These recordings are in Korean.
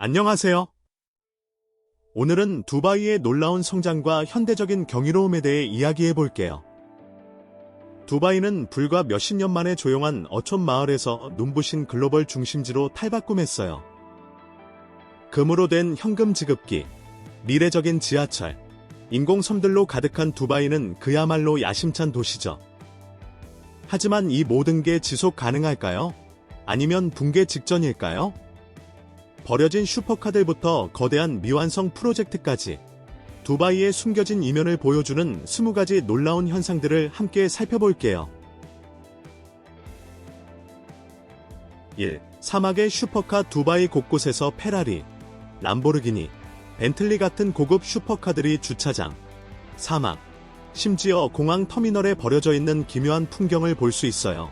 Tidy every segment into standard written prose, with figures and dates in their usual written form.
안녕하세요. 오늘은 두바이의 놀라운 성장과 현대적인 경이로움에 대해 이야기해 볼게요. 두바이는 불과 몇십 년 만에 조용한 어촌 마을에서 눈부신 글로벌 중심지로 탈바꿈했어요. 금으로 된 현금 지급기, 미래적인 지하철, 인공섬들로 가득한 두바이는 그야말로 야심찬 도시죠. 하지만 이 모든 게 지속 가능할까요? 아니면 붕괴 직전일까요? 버려진 슈퍼카들부터 거대한 미완성 프로젝트까지 두바이의 숨겨진 이면을 보여주는 20가지 놀라운 현상들을 함께 살펴볼게요. 1. 사막의 슈퍼카. 두바이 곳곳에서 페라리, 람보르기니, 벤틀리 같은 고급 슈퍼카들이 주차장, 사막, 심지어 공항 터미널에 버려져 있는 기묘한 풍경을 볼 수 있어요.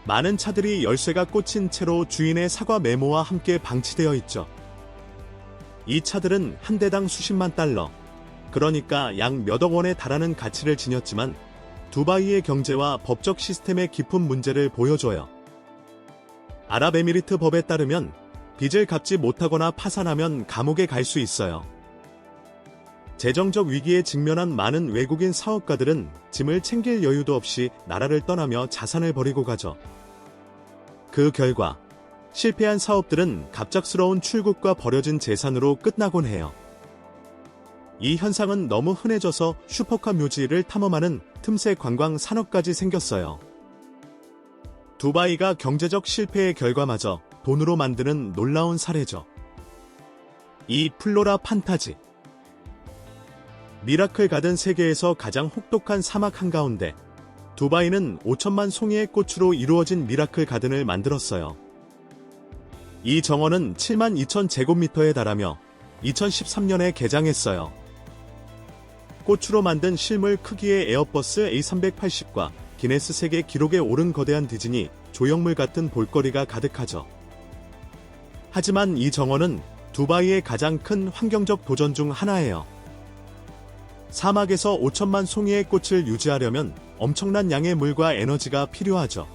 많은 차들이 열쇠가 꽂힌 채로 주인의 사과 메모와 함께 방치되어 있죠. 이 차들은 한 대당 수십만 달러, 그러니까 약 몇억 원에 달하는 가치를 지녔지만 두바이의 경제와 법적 시스템의 깊은 문제를 보여줘요. 아랍에미리트 법에 따르면 빚을 갚지 못하거나 파산하면 감옥에 갈 수 있어요. 재정적 위기에 직면한 많은 외국인 사업가들은 짐을 챙길 여유도 없이 나라를 떠나며 자산을 버리고 가죠. 그 결과 실패한 사업들은 갑작스러운 출국과 버려진 재산으로 끝나곤 해요. 이 현상은 너무 흔해져서 슈퍼카 묘지를 탐험하는 틈새 관광 산업까지 생겼어요. 두바이가 경제적 실패의 결과마저 돈으로 만드는 놀라운 사례죠. 2. 플로라 판타지. 미라클 가든. 세계에서 가장 혹독한 사막 한가운데 두바이는 5천만 송이의 꽃으로 이루어진 미라클 가든을 만들었어요. 이 정원은 7만 2천 제곱미터에 달하며 2013년에 개장했어요. 꽃으로 만든 실물 크기의 에어버스 A380과 기네스 세계 기록에 오른 거대한 디즈니 조형물 같은 볼거리가 가득하죠. 하지만 이 정원은 두바이의 가장 큰 환경적 도전 중 하나예요. 사막에서 5천만 송이의 꽃을 유지하려면 엄청난 양의 물과 에너지가 필요하죠.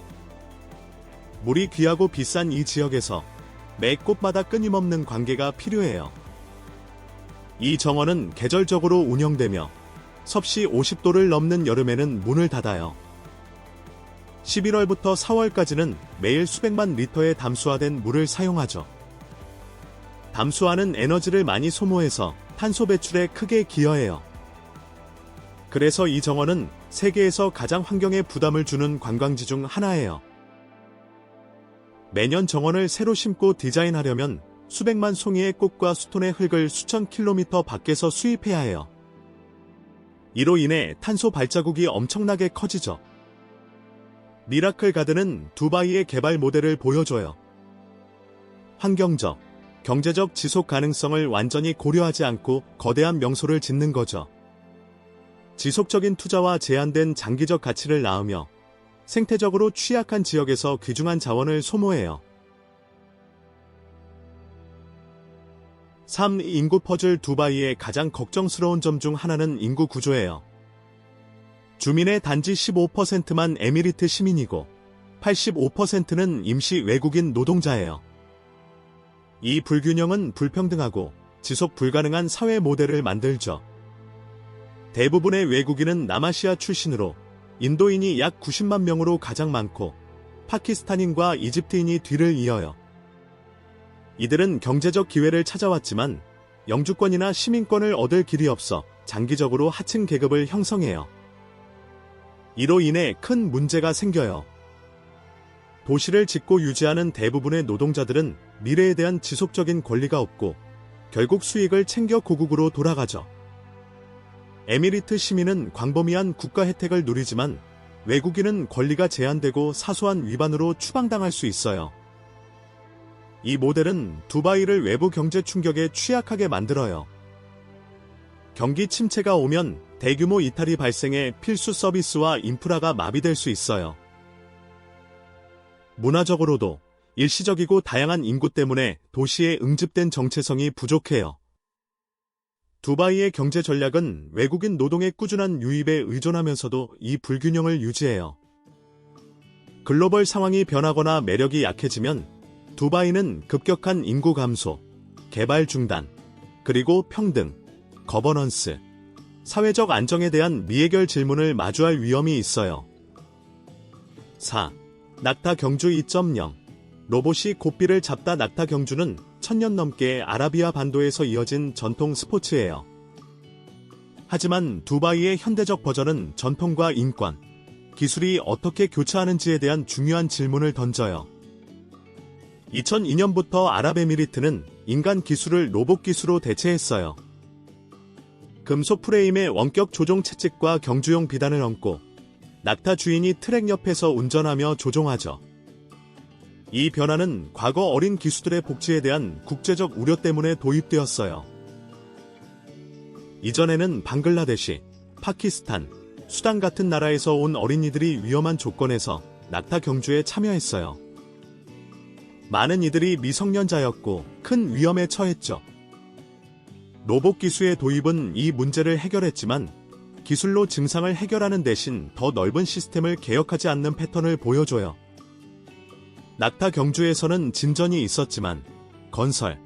물이 귀하고 비싼 이 지역에서 매 꽃마다 끊임없는 관계가 필요해요. 이 정원은 계절적으로 운영되며 섭씨 50도를 넘는 여름에는 문을 닫아요. 11월부터 4월까지는 매일 수백만 리터의 담수화된 물을 사용하죠. 담수화는 에너지를 많이 소모해서 탄소 배출에 크게 기여해요. 그래서 이 정원은 세계에서 가장 환경에 부담을 주는 관광지 중 하나예요. 매년 정원을 새로 심고 디자인하려면 수백만 송이의 꽃과 수톤의 흙을 수천 킬로미터 밖에서 수입해야 해요. 이로 인해 탄소 발자국이 엄청나게 커지죠. 미라클 가든은 두바이의 개발 모델을 보여줘요. 환경적, 경제적 지속 가능성을 완전히 고려하지 않고 거대한 명소를 짓는 거죠. 지속적인 투자와 제한된 장기적 가치를 낳으며 생태적으로 취약한 지역에서 귀중한 자원을 소모해요. 3. 인구 퍼즐. 두바이의 가장 걱정스러운 점 중 하나는 인구 구조예요. 주민의 단지 15%만 에미리트 시민이고 85%는 임시 외국인 노동자예요. 이 불균형은 불평등하고 지속 불가능한 사회 모델을 만들죠. 대부분의 외국인은 남아시아 출신으로 인도인이 약 90만 명으로 가장 많고 파키스탄인과 이집트인이 뒤를 이어요. 이들은 경제적 기회를 찾아왔지만 영주권이나 시민권을 얻을 길이 없어 장기적으로 하층 계급을 형성해요. 이로 인해 큰 문제가 생겨요. 도시를 짓고 유지하는 대부분의 노동자들은 미래에 대한 지속적인 권리가 없고 결국 수익을 챙겨 고국으로 돌아가죠. 에미리트 시민은 광범위한 국가 혜택을 누리지만 외국인은 권리가 제한되고 사소한 위반으로 추방당할 수 있어요. 이 모델은 두바이를 외부 경제 충격에 취약하게 만들어요. 경기 침체가 오면 대규모 이탈이 발생해 필수 서비스와 인프라가 마비될 수 있어요. 문화적으로도 일시적이고 다양한 인구 때문에 도시에 응집된 정체성이 부족해요. 두바이의 경제 전략은 외국인 노동의 꾸준한 유입에 의존하면서도 이 불균형을 유지해요. 글로벌 상황이 변하거나 매력이 약해지면 두바이는 급격한 인구 감소, 개발 중단, 그리고 평등, 거버넌스, 사회적 안정에 대한 미해결 질문을 마주할 위험이 있어요. 4. 낙타 경주 2.0 로봇이 고삐를 잡다. 낙타 경주는 1000년 넘게 아라비아 반도에서 이어진 전통 스포츠예요. 하지만 두바이의 현대적 버전은 전통과 인권, 기술이 어떻게 교차하는지에 대한 중요한 질문을 던져요. 2002년부터 아랍에미리트는 인간 기술을 로봇 기술로 대체했어요. 금속 프레임에 원격 조종 채찍과 경주용 비단을 얹고 낙타 주인이 트랙 옆에서 운전하며 조종하죠. 이 변화는 과거 어린 기수들의 복지에 대한 국제적 우려 때문에 도입되었어요. 이전에는 방글라데시, 파키스탄, 수단 같은 나라에서 온 어린이들이 위험한 조건에서 낙타 경주에 참여했어요. 많은 이들이 미성년자였고 큰 위험에 처했죠. 로봇 기술의 도입은 이 문제를 해결했지만 기술로 증상을 해결하는 대신 더 넓은 시스템을 개혁하지 않는 패턴을 보여줘요. 낙타 경주에서는 진전이 있었지만 건설,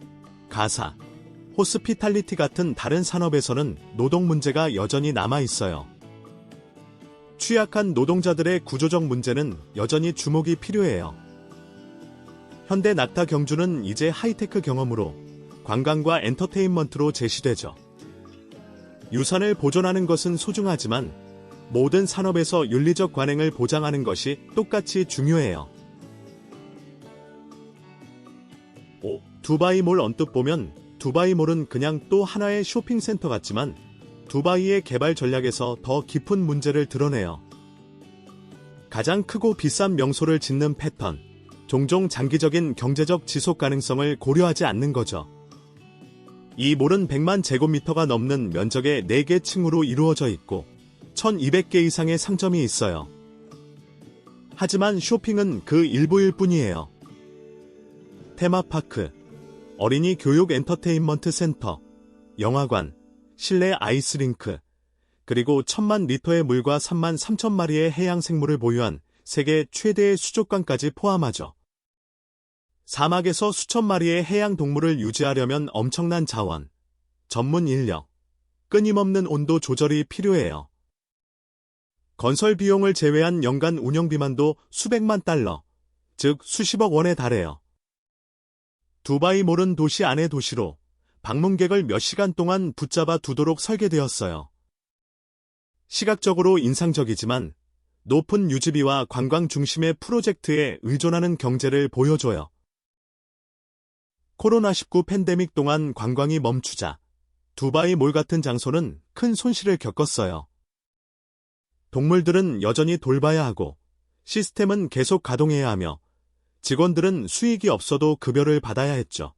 가사, 호스피탈리티 같은 다른 산업에서는 노동 문제가 여전히 남아있어요. 취약한 노동자들의 구조적 문제는 여전히 주목이 필요해요. 현대 낙타 경주는 이제 하이테크 경험으로 관광과 엔터테인먼트로 제시되죠. 유산을 보존하는 것은 소중하지만 모든 산업에서 윤리적 관행을 보장하는 것이 똑같이 중요해요. 5. 두바이몰. 언뜻 보면 두바이몰은 그냥 또 하나의 쇼핑센터 같지만 두바이의 개발 전략에서 더 깊은 문제를 드러내요. 가장 크고 비싼 명소를 짓는 패턴, 종종 장기적인 경제적 지속 가능성을 고려하지 않는 거죠. 이 몰은 100만 제곱미터가 넘는 면적의 4개 층으로 이루어져 있고 1200개 이상의 상점이 있어요. 하지만 쇼핑은 그 일부일 뿐이에요. 테마파크, 어린이 교육 엔터테인먼트 센터, 영화관, 실내 아이스링크, 그리고 1000만 리터의 물과 3만 3천 마리의 해양 생물을 보유한 세계 최대의 수족관까지 포함하죠. 사막에서 수천 마리의 해양 동물을 유지하려면 엄청난 자원, 전문 인력, 끊임없는 온도 조절이 필요해요. 건설 비용을 제외한 연간 운영비만도 수백만 달러, 즉 수십억 원에 달해요. 두바이몰은 도시 안의 도시로 방문객을 몇 시간 동안 붙잡아 두도록 설계되었어요. 시각적으로 인상적이지만 높은 유지비와 관광 중심의 프로젝트에 의존하는 경제를 보여줘요. 코로나19 팬데믹 동안 관광이 멈추자 두바이몰 같은 장소는 큰 손실을 겪었어요. 동물들은 여전히 돌봐야 하고 시스템은 계속 가동해야 하며 직원들은 수익이 없어도 급여를 받아야 했죠.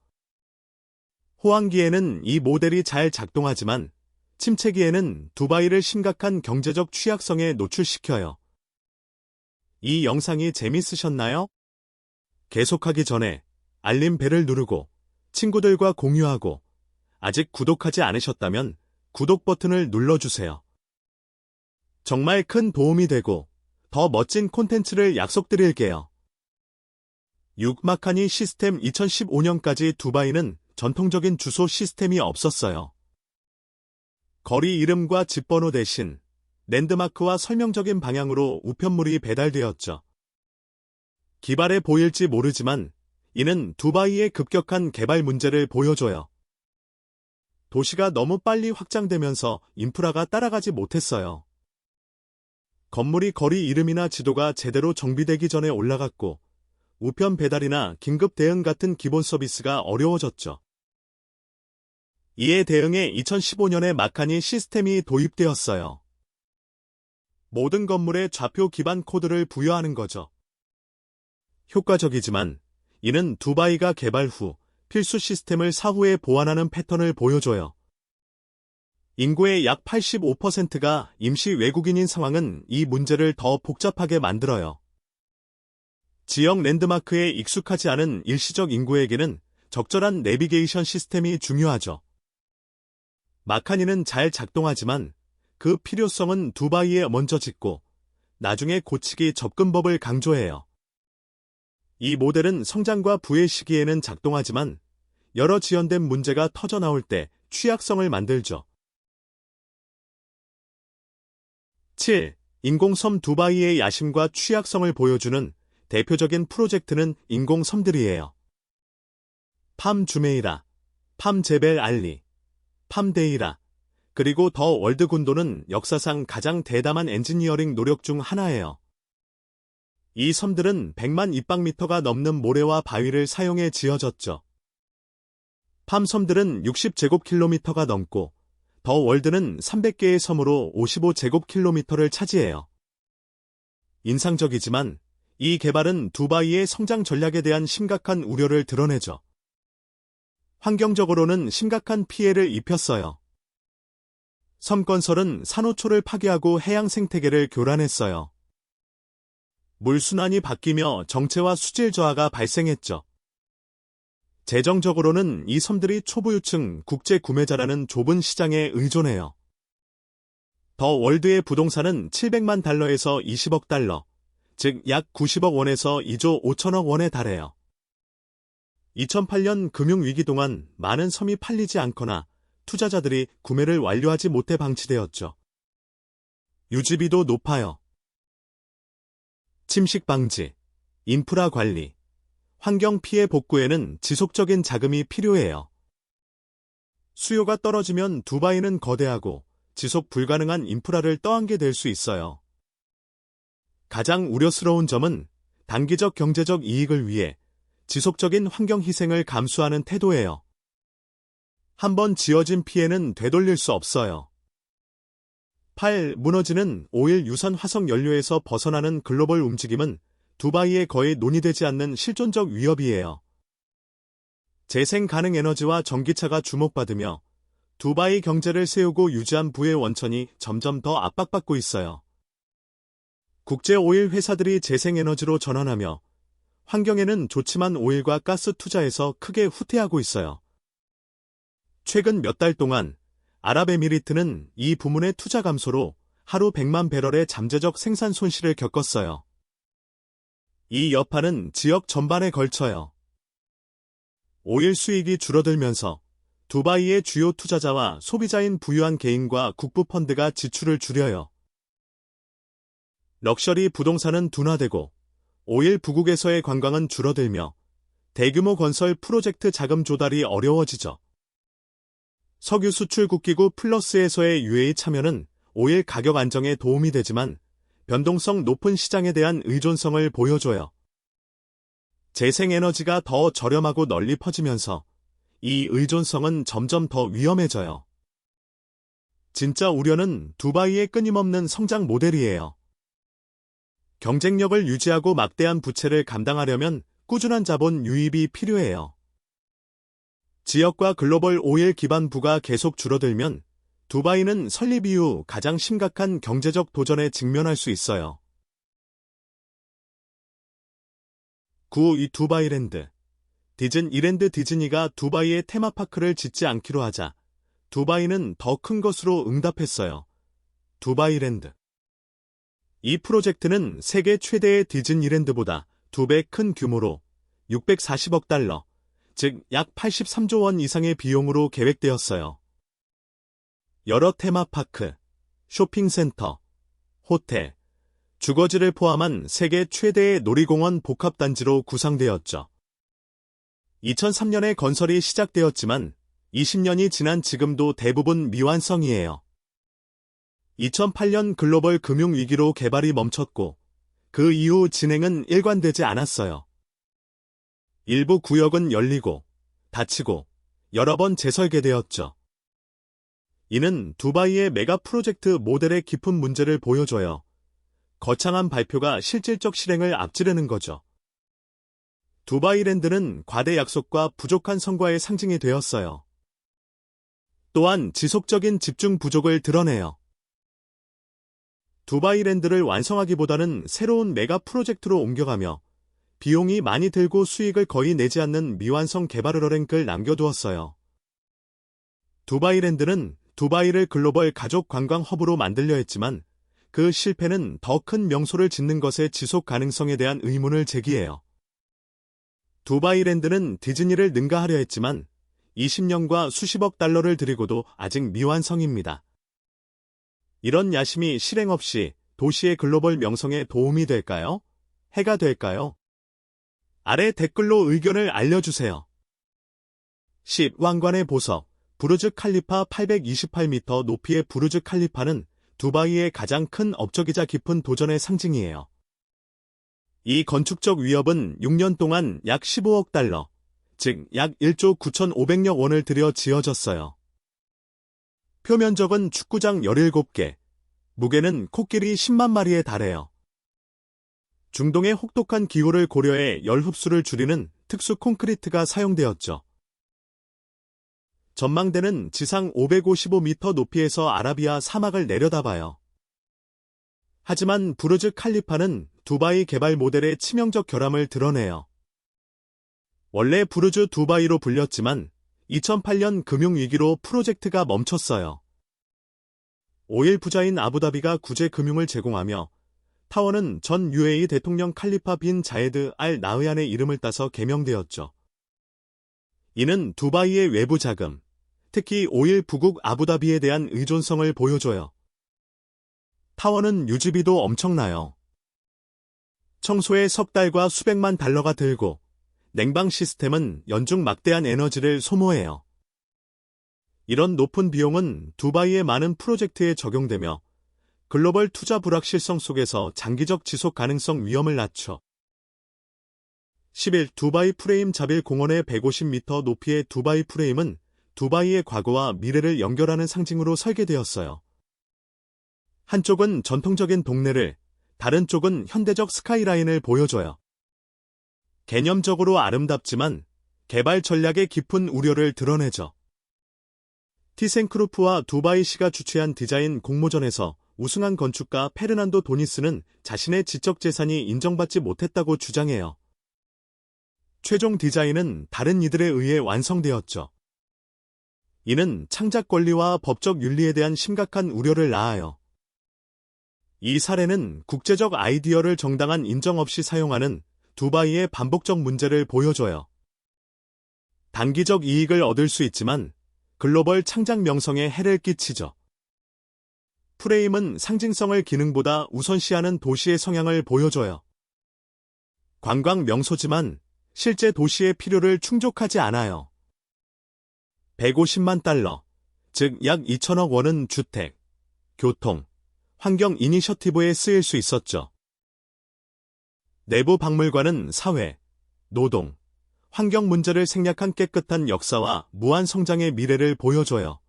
호황기에는 이 모델이 잘 작동하지만 침체기에는 두바이를 심각한 경제적 취약성에 노출시켜요. 이 영상이 재밌으셨나요? 계속하기 전에 알림 벨을 누르고 친구들과 공유하고 아직 구독하지 않으셨다면 구독 버튼을 눌러주세요. 정말 큰 도움이 되고 더 멋진 콘텐츠를 약속드릴게요. 6. 마카니 시스템. 2015년까지 두바이는 전통적인 주소 시스템이 없었어요. 거리 이름과 집번호 대신 랜드마크와 설명적인 방향으로 우편물이 배달되었죠. 기발해 보일지 모르지만 이는 두바이의 급격한 개발 문제를 보여줘요. 도시가 너무 빨리 확장되면서 인프라가 따라가지 못했어요. 건물이 거리 이름이나 지도가 제대로 정비되기 전에 올라갔고 우편 배달이나 긴급 대응 같은 기본 서비스가 어려워졌죠. 이에 대응해 2015년에 마카니 시스템이 도입되었어요. 모든 건물에 좌표 기반 코드를 부여하는 거죠. 효과적이지만 이는 두바이가 개발 후 필수 시스템을 사후에 보완하는 패턴을 보여줘요. 인구의 약 85%가 임시 외국인인 상황은 이 문제를 더 복잡하게 만들어요. 지역 랜드마크에 익숙하지 않은 일시적 인구에게는 적절한 내비게이션 시스템이 중요하죠. 마카니는 잘 작동하지만 그 필요성은 두바이에 먼저 짓고 나중에 고치기 접근법을 강조해요. 이 모델은 성장과 부의 시기에는 작동하지만 여러 지연된 문제가 터져 나올 때 취약성을 만들죠. 7. 인공섬 두바이의 야심과 취약성을 보여주는 대표적인 프로젝트는 인공섬들이에요. 팜 주메이라, 팜 제벨 알리, 팜 데이라, 그리고 더 월드 군도는 역사상 가장 대담한 엔지니어링 노력 중 하나예요. 이 섬들은 100만 입방미터가 넘는 모래와 바위를 사용해 지어졌죠. 팜 섬들은 60제곱킬로미터가 넘고 더 월드는 300개의 섬으로 55제곱킬로미터를 차지해요. 인상적이지만 이 개발은 두바이의 성장 전략에 대한 심각한 우려를 드러내죠. 환경적으로는 심각한 피해를 입혔어요. 섬 건설은 산호초를 파괴하고 해양 생태계를 교란했어요. 물순환이 바뀌며 정체와 수질 저하가 발생했죠. 재정적으로는 이 섬들이 초부유층 국제 구매자라는 좁은 시장에 의존해요. 더 월드의 부동산은 700만 달러에서 20억 달러, 즉 약 90억 원에서 2조 5천억 원에 달해요. 2008년 금융위기 동안 많은 섬이 팔리지 않거나 투자자들이 구매를 완료하지 못해 방치되었죠. 유지비도 높아요. 침식 방지, 인프라 관리, 환경 피해 복구에는 지속적인 자금이 필요해요. 수요가 떨어지면 두바이는 거대하고 지속 불가능한 인프라를 떠안게 될 수 있어요. 가장 우려스러운 점은 단기적 경제적 이익을 위해 지속적인 환경 희생을 감수하는 태도예요. 한번 지어진 피해는 되돌릴 수 없어요. 8. 무너지는 오일 유산 화석 연료에서 벗어나는 글로벌 움직임은 두바이에 거의 논의되지 않는 실존적 위협이에요. 재생 가능 에너지와 전기차가 주목받으며 두바이 경제를 세우고 유지한 부의 원천이 점점 더 압박받고 있어요. 국제 오일 회사들이 재생에너지로 전환하며 환경에는 좋지만 오일과 가스 투자에서 크게 후퇴하고 있어요. 최근 몇 달 동안 아랍에미리트는 이 부문의 투자 감소로 하루 100만 배럴의 잠재적 생산 손실을 겪었어요. 이 여파는 지역 전반에 걸쳐요. 오일 수익이 줄어들면서 두바이의 주요 투자자와 소비자인 부유한 개인과 국부 펀드가 지출을 줄여요. 럭셔리 부동산은 둔화되고 오일 부국에서의 관광은 줄어들며 대규모 건설 프로젝트 자금 조달이 어려워지죠. 석유 수출국기구 플러스에서의 UAE 참여는 오일 가격 안정에 도움이 되지만 변동성 높은 시장에 대한 의존성을 보여줘요. 재생에너지가 더 저렴하고 널리 퍼지면서 이 의존성은 점점 더 위험해져요. 진짜 우려는 두바이의 끊임없는 성장 모델이에요. 경쟁력을 유지하고 막대한 부채를 감당하려면 꾸준한 자본 유입이 필요해요. 지역과 글로벌 오일 기반 부가 계속 줄어들면 두바이는 설립 이후 가장 심각한 경제적 도전에 직면할 수 있어요. 9. 이 두바이랜드. 디즈니랜드 디즈니가 두바이에 테마파크를 짓지 않기로 하자 두바이는 더 큰 것으로 응답했어요. 두바이랜드. 이 프로젝트는 세계 최대의 디즈니랜드보다 2배 큰 규모로 640억 달러, 즉 약 83조 원 이상의 비용으로 계획되었어요. 여러 테마파크, 쇼핑센터, 호텔, 주거지를 포함한 세계 최대의 놀이공원 복합단지로 구성되었죠. 2003년에 건설이 시작되었지만 20년이 지난 지금도 대부분 미완성이에요. 2008년 글로벌 금융위기로 개발이 멈췄고 그 이후 진행은 일관되지 않았어요. 일부 구역은 열리고 닫히고 여러 번 재설계되었죠. 이는 두바이의 메가 프로젝트 모델의 깊은 문제를 보여줘요. 거창한 발표가 실질적 실행을 앞지르는 거죠. 두바이랜드는 과대 약속과 부족한 성과의 상징이 되었어요. 또한 지속적인 집중 부족을 드러내요. 두바이랜드를 완성하기보다는 새로운 메가 프로젝트로 옮겨가며 비용이 많이 들고 수익을 거의 내지 않는 미완성 개발을 남겨두었어요. 두바이랜드는 두바이를 글로벌 가족 관광 허브로 만들려 했지만 그 실패는 더 큰 명소를 짓는 것의 지속 가능성에 대한 의문을 제기해요. 두바이랜드는 디즈니를 능가하려 했지만 20년과 수십억 달러를 들이고도 아직 미완성입니다. 이런 야심이 실행 없이 도시의 글로벌 명성에 도움이 될까요? 해가 될까요? 아래 댓글로 의견을 알려주세요. 10. 왕관의 보석. 부르즈 칼리파. 828m 높이의 부르즈 칼리파는 두바이의 가장 큰 업적이자 깊은 도전의 상징이에요. 이 건축적 위협은 6년 동안 약 15억 달러, 즉 약 1조 9,500억 원을 들여 지어졌어요. 표면적은 축구장 17개, 무게는 코끼리 10만 마리에 달해요. 중동의 혹독한 기후를 고려해 열 흡수를 줄이는 특수 콘크리트가 사용되었죠. 전망대는 지상 555m 높이에서 아라비아 사막을 내려다봐요. 하지만 부르즈 칼리파는 두바이 개발 모델의 치명적 결함을 드러내요. 원래 부르즈 두바이로 불렸지만 2008년 금융위기로 프로젝트가 멈췄어요. 오일 부자인 아부다비가 구제 금융을 제공하며 타워는 전 UAE 대통령 칼리파 빈 자예드 알 나흐얀의 이름을 따서 개명되었죠. 이는 두바이의 외부 자금, 특히 오일 부국 아부다비에 대한 의존성을 보여줘요. 타워는 유지비도 엄청나요. 청소에 석 달과 수백만 달러가 들고 냉방 시스템은 연중 막대한 에너지를 소모해요. 이런 높은 비용은 두바이의 많은 프로젝트에 적용되며 글로벌 투자 불확실성 속에서 장기적 지속 가능성 위험을 낮춰. 11. 두바이 프레임 자빌 공원의 150m 높이의 두바이 프레임은 두바이의 과거와 미래를 연결하는 상징으로 설계되었어요. 한쪽은 전통적인 동네를, 다른 쪽은 현대적 스카이라인을 보여줘요. 개념적으로 아름답지만 개발 전략의 깊은 우려를 드러내죠. 티센크루프와 두바이시가 주최한 디자인 공모전에서 우승한 건축가 페르난도 도니스는 자신의 지적 재산이 인정받지 못했다고 주장해요. 최종 디자인은 다른 이들에 의해 완성되었죠. 이는 창작 권리와 법적 윤리에 대한 심각한 우려를 낳아요. 이 사례는 국제적 아이디어를 정당한 인정 없이 사용하는 두바이의 반복적 문제를 보여줘요. 단기적 이익을 얻을 수 있지만 글로벌 창작 명성에 해를 끼치죠. 프레임은 상징성을 기능보다 우선시하는 도시의 성향을 보여줘요. 관광 명소지만 실제 도시의 필요를 충족하지 않아요. 150만 달러, 즉 약 2천억 원은 주택, 교통, 환경 이니셔티브에 쓰일 수 있었죠. 내부 박물관은 사회, 노동, 환경 문제를 생략한 깨끗한 역사와 무한 성장의 미래를 보여줘요.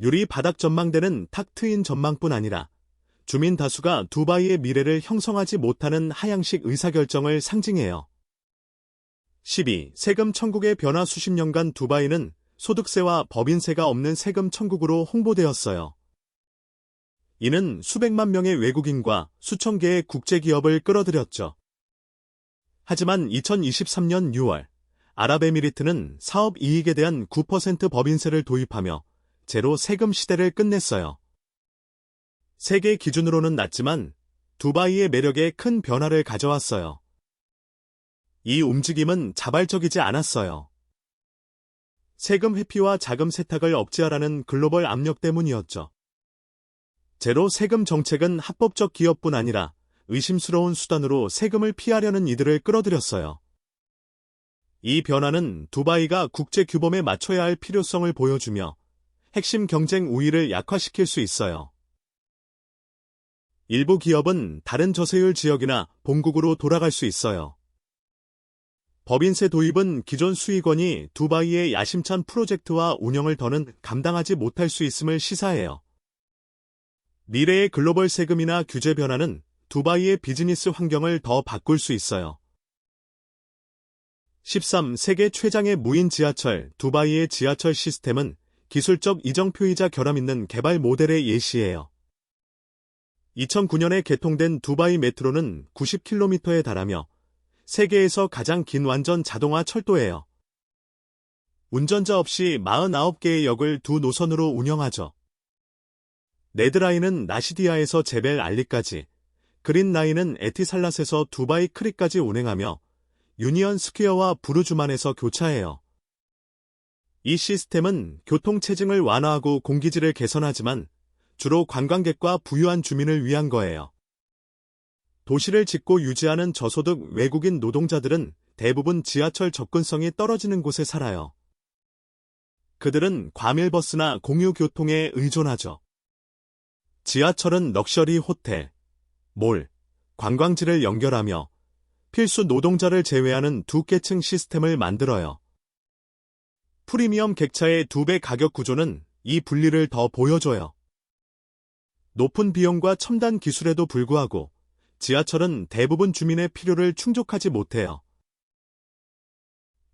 유리 바닥 전망대는 탁 트인 전망뿐 아니라 주민 다수가 두바이의 미래를 형성하지 못하는 하향식 의사결정을 상징해요. 12. 세금 천국의 변화. 수십 년간 두바이는 소득세와 법인세가 없는 세금 천국으로 홍보되었어요. 이는 수백만 명의 외국인과 수천 개의 국제기업을 끌어들였죠. 하지만 2023년 6월, 아랍에미리트는 사업 이익에 대한 9% 법인세를 도입하며 제로 세금 시대를 끝냈어요. 세계 기준으로는 낮지만 두바이의 매력에 큰 변화를 가져왔어요. 이 움직임은 자발적이지 않았어요. 세금 회피와 자금 세탁을 억제하라는 글로벌 압력 때문이었죠. 제로 세금 정책은 합법적 기업뿐 아니라 의심스러운 수단으로 세금을 피하려는 이들을 끌어들였어요. 이 변화는 두바이가 국제 규범에 맞춰야 할 필요성을 보여주며 핵심 경쟁 우위를 약화시킬 수 있어요. 일부 기업은 다른 저세율 지역이나 본국으로 돌아갈 수 있어요. 법인세 도입은 기존 수익원이 두바이의 야심찬 프로젝트와 운영을 더는 감당하지 못할 수 있음을 시사해요. 미래의 글로벌 세금이나 규제 변화는 두바이의 비즈니스 환경을 더 바꿀 수 있어요. 13. 세계 최장의 무인 지하철. 두바이의 지하철 시스템은 기술적 이정표이자 결함 있는 개발 모델의 예시예요. 2009년에 개통된 두바이 메트로는 90km에 달하며 세계에서 가장 긴 완전 자동화 철도예요. 운전자 없이 49개의 역을 두 노선으로 운영하죠. 레드라인은 나시디아에서 제벨 알리까지, 그린라인은 에티살랏에서 두바이 크릭까지 운행하며 유니언 스퀘어와 부르주만에서 교차해요. 이 시스템은 교통체증을 완화하고 공기질을 개선하지만 주로 관광객과 부유한 주민을 위한 거예요. 도시를 짓고 유지하는 저소득 외국인 노동자들은 대부분 지하철 접근성이 떨어지는 곳에 살아요. 그들은 과밀버스나 공유교통에 의존하죠. 지하철은 럭셔리 호텔, 몰, 관광지를 연결하며 필수 노동자를 제외하는 두 계층 시스템을 만들어요. 프리미엄 객차의 2배 가격 구조는 이 분리를 더 보여줘요. 높은 비용과 첨단 기술에도 불구하고 지하철은 대부분 주민의 필요를 충족하지 못해요.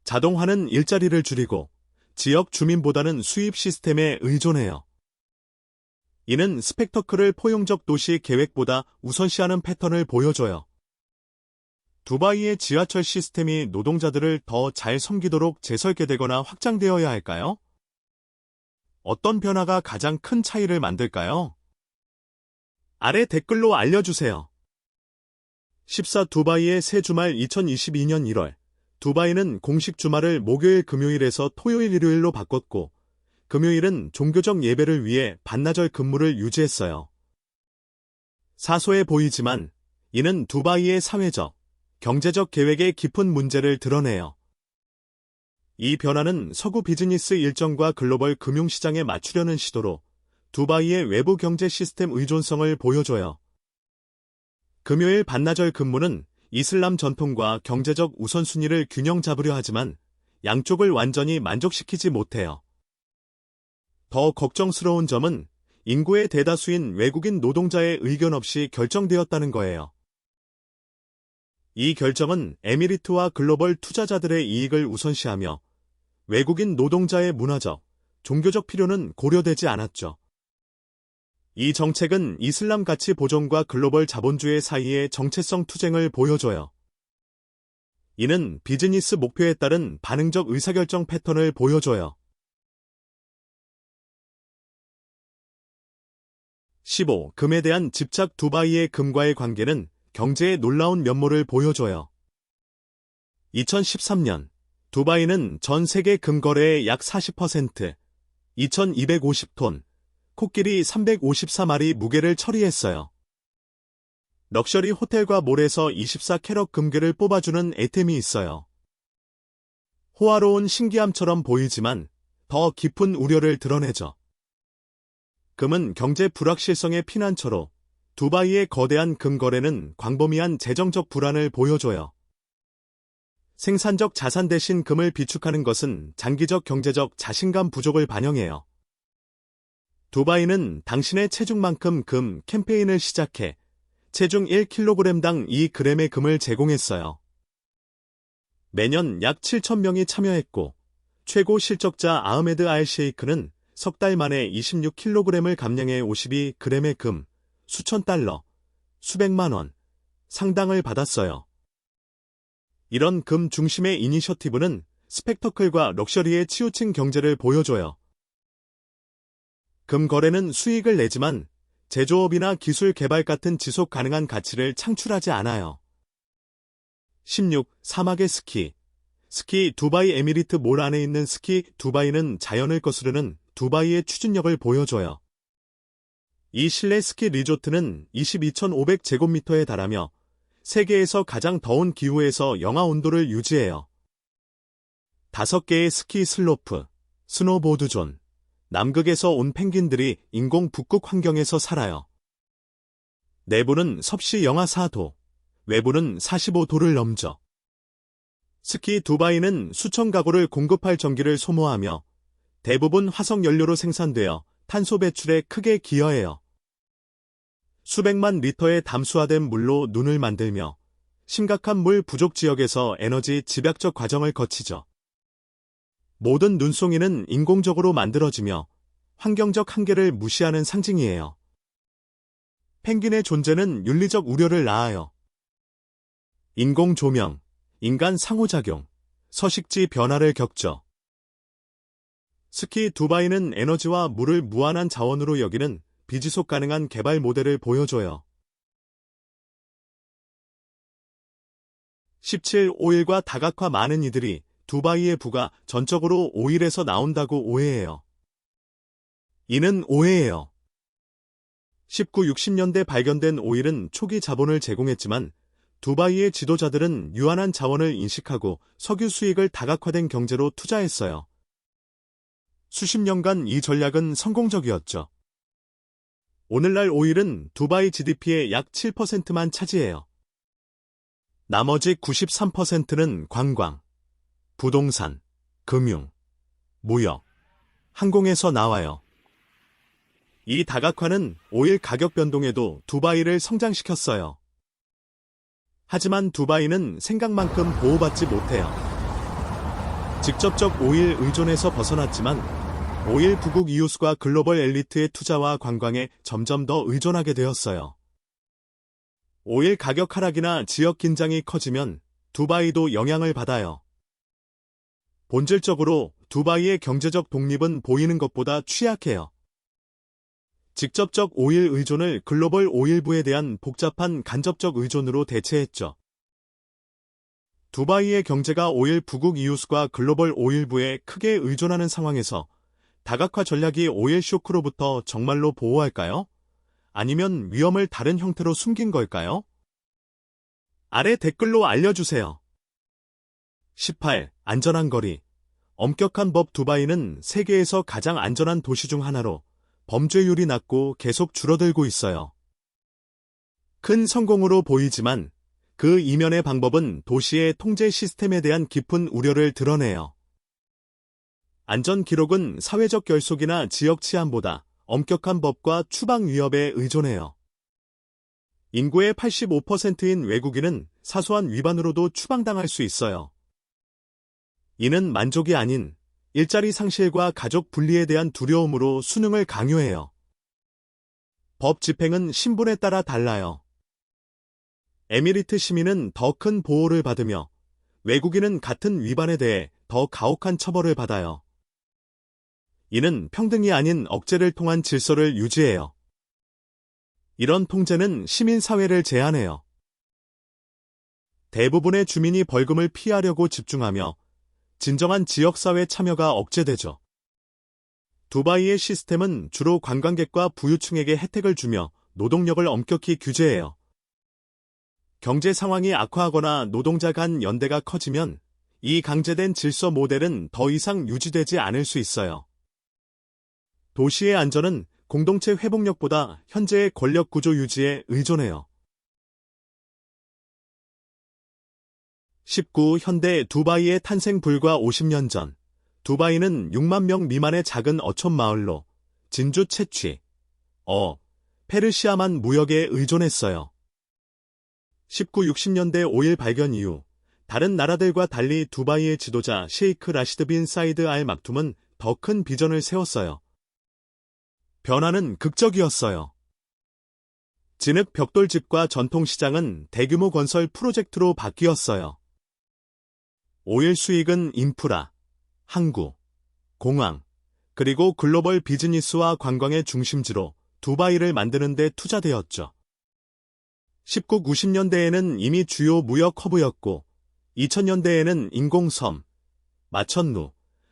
자동화는 일자리를 줄이고 지역 주민보다는 수입 시스템에 의존해요. 이는 스펙터클을 포용적 도시 계획보다 우선시하는 패턴을 보여줘요. 두바이의 지하철 시스템이 노동자들을 더 잘 섬기도록 재설계되거나 확장되어야 할까요? 어떤 변화가 가장 큰 차이를 만들까요? 아래 댓글로 알려주세요. 14 두바이의 새 주말 2022년 1월 두바이는 공식 주말을 목요일 금요일에서 토요일 일요일로 바꿨고 금요일은 종교적 예배를 위해 반나절 근무를 유지했어요. 사소해 보이지만 이는 두바이의 사회적, 경제적 계획의 깊은 문제를 드러내요. 이 변화는 서구 비즈니스 일정과 글로벌 금융시장에 맞추려는 시도로 두바이의 외부 경제 시스템 의존성을 보여줘요. 금요일 반나절 근무는 이슬람 전통과 경제적 우선순위를 균형 잡으려 하지만 양쪽을 완전히 만족시키지 못해요. 더 걱정스러운 점은 인구의 대다수인 외국인 노동자의 의견 없이 결정되었다는 거예요. 이 결정은 에미리트와 글로벌 투자자들의 이익을 우선시하며 외국인 노동자의 문화적, 종교적 필요는 고려되지 않았죠. 이 정책은 이슬람 가치 보존과 글로벌 자본주의 사이의 정체성 투쟁을 보여줘요. 이는 비즈니스 목표에 따른 반응적 의사결정 패턴을 보여줘요. 15. 금에 대한 집착. 두바이의 금과의 관계는 경제의 놀라운 면모를 보여줘요. 2013년 두바이는 전 세계 금 거래의 약 40%, 2250톤, 코끼리 354마리 무게를 처리했어요. 럭셔리 호텔과 몰에서 24캐럿 금괴를 뽑아주는 애템이 있어요. 호화로운 신기함처럼 보이지만 더 깊은 우려를 드러내죠. 금은 경제 불확실성의 피난처로 두바이의 거대한 금 거래는 광범위한 재정적 불안을 보여줘요. 생산적 자산 대신 금을 비축하는 것은 장기적 경제적 자신감 부족을 반영해요. 두바이는 당신의 체중만큼 금 캠페인을 시작해 체중 1kg당 2g의 금을 제공했어요. 매년 약 7,000명이 참여했고 최고 실적자 아흐메드 알 셰이크는 석 달 만에 26kg을 감량해 52g의 금, 수천 달러, 수백만 원, 상당을 받았어요. 이런 금 중심의 이니셔티브는 스펙터클과 럭셔리에 치우친 경제를 보여줘요. 금 거래는 수익을 내지만 제조업이나 기술 개발 같은 지속 가능한 가치를 창출하지 않아요. 16. 사막의 스키. 스키 두바이 에미리트 몰 안에 있는 스키 두바이는 자연을 거스르는 두바이의 추진력을 보여줘요. 이 실내 스키 리조트는 22,500제곱미터에 달하며 세계에서 가장 더운 기후에서 영하 온도를 유지해요. 5개의 스키 슬로프, 스노보드 존, 남극에서 온 펭귄들이 인공 북극 환경에서 살아요. 내부는 섭씨 영하 4도, 외부는 45도를 넘죠. 스키 두바이는 수천 가구를 공급할 전기를 소모하며 대부분 화석연료로 생산되어 탄소 배출에 크게 기여해요. 수백만 리터의 담수화된 물로 눈을 만들며 심각한 물 부족 지역에서 에너지 집약적 과정을 거치죠. 모든 눈송이는 인공적으로 만들어지며 환경적 한계를 무시하는 상징이에요. 펭귄의 존재는 윤리적 우려를 낳아요. 인공 조명, 인간 상호작용, 서식지 변화를 겪죠. 스키 두바이는 에너지와 물을 무한한 자원으로 여기는 비지속 가능한 개발 모델을 보여줘요. 17. 오일과 다각화. 많은 이들이 두바이의 부가 전적으로 오일에서 나온다고 오해해요. 이는 오해예요. 19, 60년대 발견된 오일은 초기 자본을 제공했지만 두바이의 지도자들은 유한한 자원을 인식하고 석유 수익을 다각화된 경제로 투자했어요. 수십 년간 이 전략은 성공적이었죠. 오늘날 오일은 두바이 GDP의 약 7%만 차지해요. 나머지 93%는 관광, 부동산, 금융, 무역, 항공에서 나와요. 이 다각화는 오일 가격 변동에도 두바이를 성장시켰어요. 하지만 두바이는 생각만큼 보호받지 못해요. 직접적 오일 의존에서 벗어났지만 오일 부국 이웃과 글로벌 엘리트의 투자와 관광에 점점 더 의존하게 되었어요. 오일 가격 하락이나 지역 긴장이 커지면 두바이도 영향을 받아요. 본질적으로 두바이의 경제적 독립은 보이는 것보다 취약해요. 직접적 오일 의존을 글로벌 오일부에 대한 복잡한 간접적 의존으로 대체했죠. 두바이의 경제가 오일 부국 이웃과 글로벌 오일부에 크게 의존하는 상황에서 다각화 전략이 오일 쇼크로부터 정말로 보호할까요? 아니면 위험을 다른 형태로 숨긴 걸까요? 아래 댓글로 알려주세요. 18. 안전한 거리. 엄격한 법. 두바이는 세계에서 가장 안전한 도시 중 하나로 범죄율이 낮고 계속 줄어들고 있어요. 큰 성공으로 보이지만 그 이면의 방법은 도시의 통제 시스템에 대한 깊은 우려를 드러내요. 안전 기록은 사회적 결속이나 지역 치안보다 엄격한 법과 추방 위협에 의존해요. 인구의 85%인 외국인은 사소한 위반으로도 추방당할 수 있어요. 이는 만족이 아닌 일자리 상실과 가족 분리에 대한 두려움으로 수능을 강요해요. 법 집행은 신분에 따라 달라요. 에미리트 시민은 더 큰 보호를 받으며 외국인은 같은 위반에 대해 더 가혹한 처벌을 받아요. 이는 평등이 아닌 억제를 통한 질서를 유지해요. 이런 통제는 시민사회를 제한해요. 대부분의 주민이 벌금을 피하려고 집중하며 진정한 지역사회 참여가 억제되죠. 두바이의 시스템은 주로 관광객과 부유층에게 혜택을 주며 노동력을 엄격히 규제해요. 경제 상황이 악화하거나 노동자 간 연대가 커지면 이 강제된 질서 모델은 더 이상 유지되지 않을 수 있어요. 도시의 안전은 공동체 회복력보다 현재의 권력 구조 유지에 의존해요. 19. 현대 두바이의 탄생. 불과 50년 전 두바이는 6만 명 미만의 작은 어촌 마을로 진주 채취, 페르시아만 무역에 의존했어요. 19, 60년대 오일 발견 이후 다른 나라들과 달리 두바이의 지도자 셰이크 라시드 빈 사이드 알 막툼은 더 큰 비전을 세웠어요. 변화는 극적이었어요. 진흙 벽돌집과 전통시장은 대규모 건설 프로젝트로 바뀌었어요. 오일 수익은 인프라, 항구, 공항, 그리고 글로벌 비즈니스와 관광의 중심지로 두바이를 만드는 데 투자되었죠. 19, 90년대에는 이미 주요 무역 허브였고 2000년대에는 인공섬, 마천루,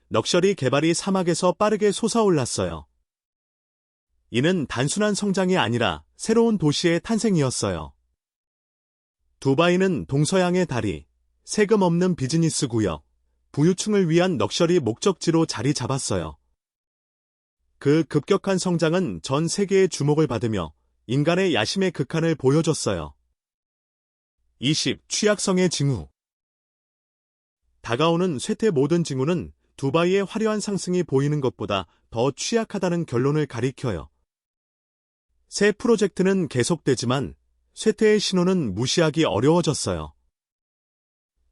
럭셔리 개발이 사막에서 빠르게 솟아올랐어요. 이는 단순한 성장이 아니라 새로운 도시의 탄생이었어요. 두바이는 동서양의 다리, 세금 없는 비즈니스 구역, 부유층을 위한 럭셔리 목적지로 자리 잡았어요. 그 급격한 성장은 전 세계의 주목을 받으며 인간의 야심의 극한을 보여줬어요. 20. 취약성의 징후. 다가오는 쇠퇴. 모든 징후는 두바이의 화려한 상승이 보이는 것보다 더 취약하다는 결론을 가리켜요. 새 프로젝트는 계속되지만 쇠퇴의 신호는 무시하기 어려워졌어요.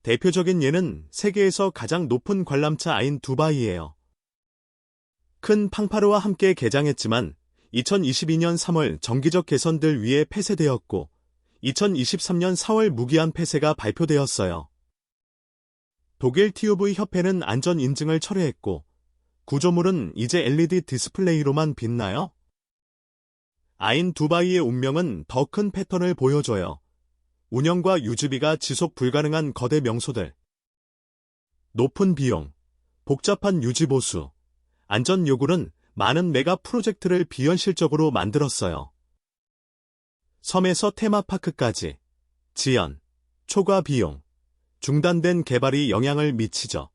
대표적인 예는 세계에서 가장 높은 관람차 아인 두바이예요. 큰 팡파르와 함께 개장했지만 2022년 3월 정기적 개선들 위해 폐쇄되었고 2023년 4월 무기한 폐쇄가 발표되었어요. 독일 TÜV 협회는 안전 인증을 철회했고 구조물은 이제 LED 디스플레이로만 빛나요? 아인 두바이의 운명은 더 큰 패턴을 보여줘요. 운영과 유지비가 지속 불가능한 거대 명소들. 높은 비용, 복잡한 유지보수, 안전 요구는 많은 메가 프로젝트를 비현실적으로 만들었어요. 섬에서 테마파크까지 지연, 초과 비용, 중단된 개발이 영향을 미치죠.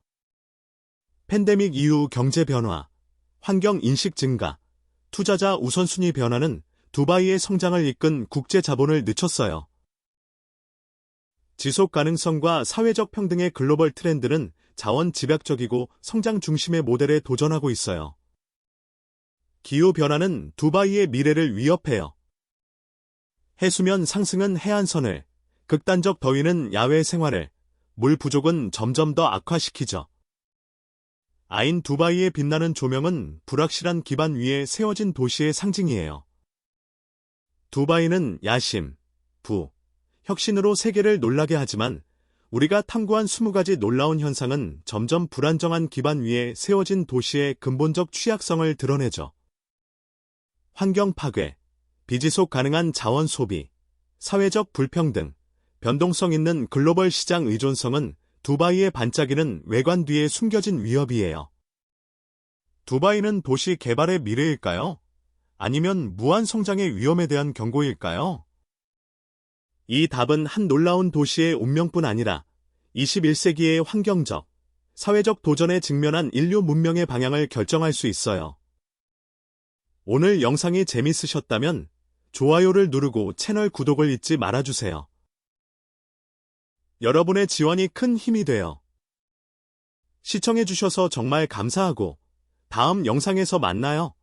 팬데믹 이후 경제 변화, 환경 인식 증가, 투자자 우선순위 변화는 두바이의 성장을 이끈 국제 자본을 늦췄어요. 지속 가능성과 사회적 평등의 글로벌 트렌드는 자원 집약적이고 성장 중심의 모델에 도전하고 있어요. 기후 변화는 두바이의 미래를 위협해요. 해수면 상승은 해안선을, 극단적 더위는 야외 생활을, 물 부족은 점점 더 악화시키죠. 아인 두바이의 빛나는 조명은 불확실한 기반 위에 세워진 도시의 상징이에요. 두바이는 야심, 부, 혁신으로 세계를 놀라게 하지만 우리가 탐구한 20가지 놀라운 현상은 점점 불안정한 기반 위에 세워진 도시의 근본적 취약성을 드러내죠. 환경 파괴, 비지속 가능한 자원 소비, 사회적 불평등, 변동성 있는 글로벌 시장 의존성은 두바이의 반짝이는 외관 뒤에 숨겨진 위협이에요. 두바이는 도시 개발의 미래일까요? 아니면 무한 성장의 위험에 대한 경고일까요? 이 답은 한 놀라운 도시의 운명뿐 아니라 21세기의 환경적, 사회적 도전에 직면한 인류 문명의 방향을 결정할 수 있어요. 오늘 영상이 재밌으셨다면 좋아요를 누르고 채널 구독을 잊지 말아주세요. 여러분의 지원이 큰 힘이 돼요. 시청해주셔서 정말 감사하고 다음 영상에서 만나요.